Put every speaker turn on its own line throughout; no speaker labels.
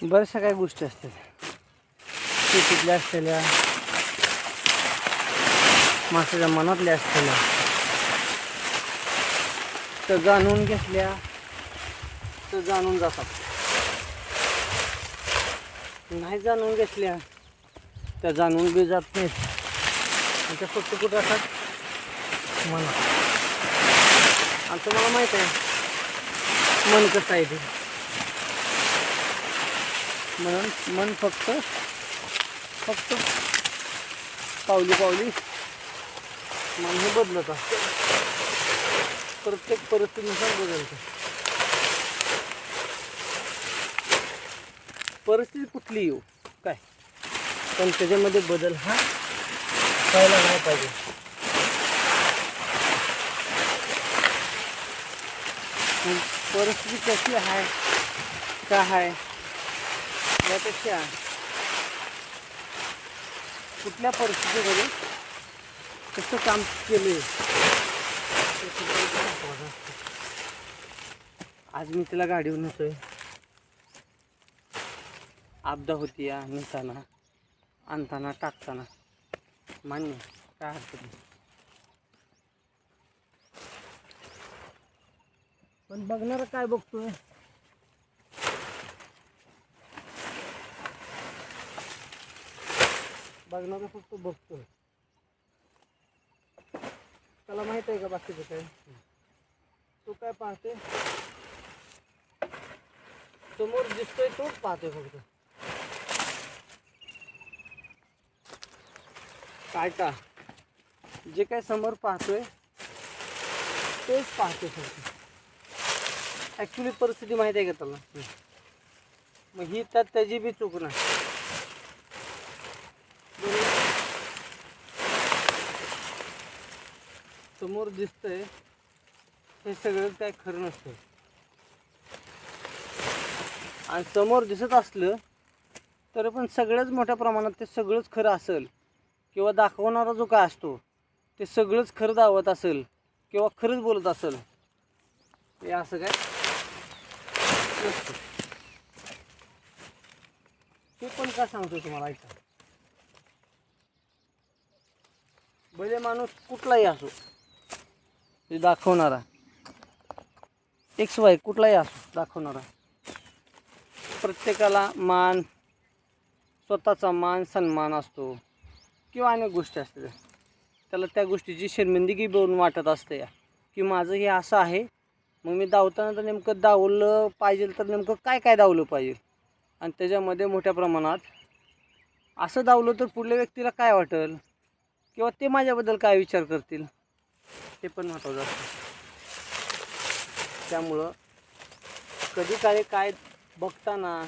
बऱ्याचशा काही गोष्टी असतात शेतीतल्या असलेल्या, माणसाच्या मनातल्या असलेल्या, तर जाणून घेतल्या तर जाणून जातात, नाही जाणून घेतल्या त्या जाणून बी जात नाहीत. आणि त्या फक्त कुठं असतात मनात. आणि तुम्हाला माहीत आहे मन कसं आहे ते. म्हणून मन फक्त पावली पावली मन हे बदलत असतं, प्रत्येक परिस्थितीनुसार बदलतं. परिस्थिती कुठली येऊ काय, पण त्याच्यामध्ये बदल हा व्हायला नाही पाहिजे. परिस्थिती कशी आहे काय आहे यापेक्षा कुठल्या परिस्थितीमध्ये कसं काम केले. आज मी तिला गाडीवर नेतोय, आपदा होती या नेताना आणताना टाकताना, मान्य काय हरकत नाही. पण बघणारा काय बघतोय, बघणारा फक्त बघतोय. त्याला माहित आहे का बाकीचं काय, तो काय पाहते समोर दिसतोय तोच पाहतोय फक्त. काय का जे काय समोर पाहतोय तेच पाहतोय फक्त. ॲक्च्युली परिस्थिती माहिती आहे का त्याला, मग ही त्यात त्याची बी चूक नाही. समोर दिसतंय हे सगळं काय खरं नसतं. आणि समोर दिसत असलं तरी पण सगळंच मोठ्या प्रमाणात ते सगळंच खरं असेल, किंवा दाखवणारा जो काय असतो ते सगळंच खरं दावत असेल किंवा खरंच बोलत असेल, हे असं काय नसतं. ते पण काय सांगतो तुम्हाला ऐका. भले माणूस कुठलाही असो, ते दाखवणारा XY कुठलाही असो दाखवणारा, प्रत्येकाला मान, स्वतःचा मान सन्मान असतो किंवा अनेक गोष्टी असतात. त्याला त्या गोष्टीची शर्मिंदगी बनवून वाटत असते की माझं हे असं आहे, मग मी धावताना तर नेमकं धावलं पाहिजे, तर नेमकं काय काय धावलं पाहिजे. आणि त्याच्यामध्ये मोठ्या प्रमाणात असं धावलं तर पुढल्या व्यक्तीला काय वाटेल किंवा ते माझ्याबद्दल काय विचार करतील ते पण महत्त्वाचं असतं. त्यामुळं कधी काळी काय बघताना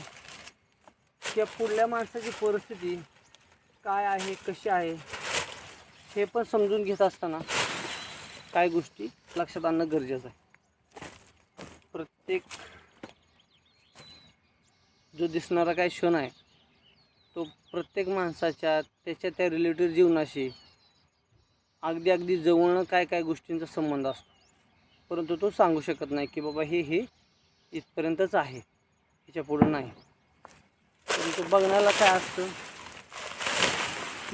किंवा पुढल्या माणसाची परिस्थिती काय आहे कशी आहे हे पण समजून घेत असताना काय गोष्टी लक्षात आणणं गरजेचं आहे. प्रत्येक जो दिसणारा काय क्षण आहे तो प्रत्येक माणसाच्या त्याच्या त्या रिलेटिव्ह जीवनाशी अगदी जवळनं काय काय गोष्टींचा संबंध असतो, परंतु तो सांगू शकत नाही की बाबा हे इथपर्यंतच आहे, ह्याच्या पुढं नाही. परंतु बघण्याला काय असतं,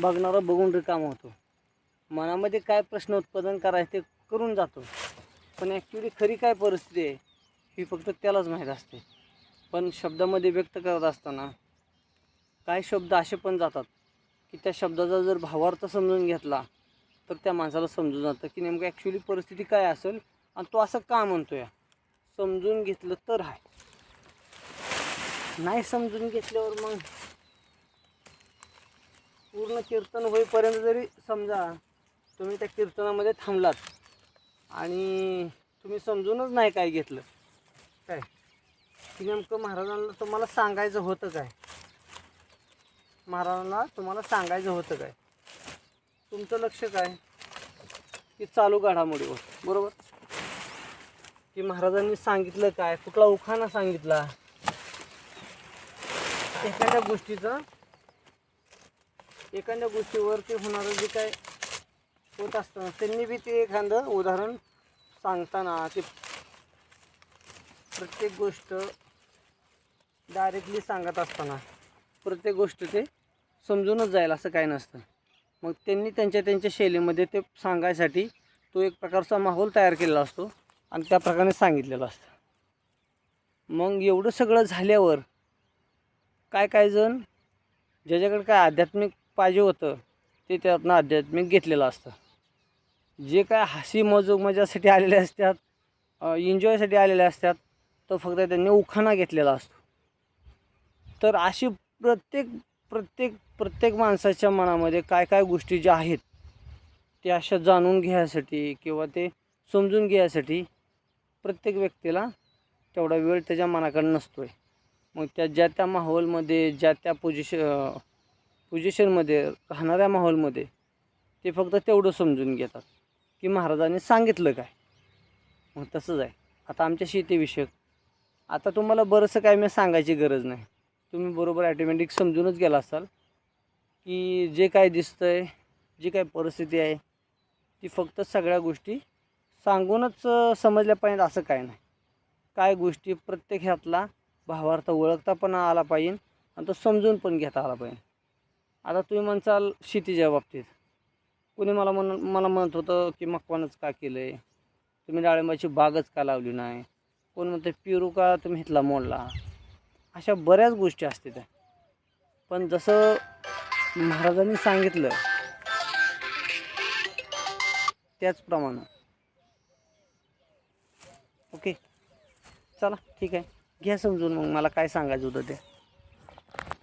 बघणारा बघून रिकामा होतो, मनामध्ये काय प्रश्न उत्पादन करायचे ते करून जातो. पण ॲक्च्युली खरी काय परिस्थिती आहे ही फक्त त्यालाच माहीत असते. पण शब्दामध्ये व्यक्त करत असताना काही शब्द असे पण जातात की त्या शब्दाचा जर भावार्थ समजून घेतला तर त्या माणसाला समजून जातं की नेमकं ॲक्च्युली परिस्थिती काय असेल आणि तो असं का म्हणतो या. समजून घेतलं तर आहे, नाही समजून घेतल्यावर मग पूर्ण कीर्तन होईपर्यंत जरी समजा तुम्ही त्या कीर्तनामध्ये थांबलात आणि तुम्ही समजूनच नाही काय घेतलं काय की नेमकं महाराजांना तुम्हाला सांगायचं होतं काय, महाराजांना तुम्हाला सांगायचं होतं काय, तुमचं लक्ष काय की चालू घडामोडीवर, बरोबर, की महाराजांनी सांगितलं काय, कुठला उखाणा सांगितला, एखाद्या गोष्टीवर ते होणारं जे काय होत असतं त्यांनी बी ते एखादं उदाहरण सांगताना ते प्रत्येक गोष्ट डायरेक्टली सांगत असताना प्रत्येक गोष्ट ते समजूनच जाईल असं काही नसतं. मग त्यांनी त्यांच्या शैलीमध्ये ते सांगायसाठी तो एक प्रकारचा माहोल तयार केलेला असतो आणि त्या प्रकारे सांगितलेलं असतं. मग एवढं सगळं झाल्यावर काय काय जण ज्याच्याकडे काय आध्यात्मिक पाहिजे होतं ते त्यातनं आध्यात्मिक घेतलेलं असतं. जे काय हसी मजासाठी आलेले असतात, एन्जॉयसाठी आलेले असतात, तो फक्त त्यांनी उखाणा घेतलेला असतो. तर अशी प्रत्येक प्रत्येक प्रत्येक माणसाच्या मनामध्ये काय काय गोष्टी ज्या आहेत ते अशा जाणून घ्यायसाठी किंवा ते समजून घ्यायसाठी प्रत्येक व्यक्तीला तेवढा वेळ त्याच्या मनाकडे नसतो आहे. मग ज्या त्या माहोलमध्ये ज्या त्या पोझिशनमध्ये राहणाऱ्या माहोलमध्ये ते फक्त तेवढं समजून घेतात की महाराजांनी सांगितलं काय. मग तसंच आहे आता आमच्या शेतीविषयक. आता तुम्हाला बरंचसं काय मी सांगायची गरज नाही. तुम्ही बरोबर ॲटोमॅटिक समजूनच गेला असाल की जे काय दिसतं आहे, जी काय परिस्थिती आहे ती फक्त सगळ्या गोष्टी सांगूनच समजल्या पाहिजेत असं काय नाही. काय गोष्टी प्रत्येक ह्यातला भावार्थ ओळखता पण आला पाहिजे आणि तो समजून पण घेता आला पाहिजे. आता तुम्ही म्हणसाल शेतीच्या बाबतीत कोणी मला म्हणत होतं की मकवानच का केलं आहे, तुम्ही डाळिंबाची बागच का लावली नाही, कोण म्हणतं पेरू का तुम्ही इथला मोडला. अशा बऱ्याच गोष्टी असते त्या. पण जसं महाराजांनी सांगितलं त्याचप्रमाणे. ओके, चला ठीक आहे, घ्या समजून. मग मला काय सांगायचं होतं ते.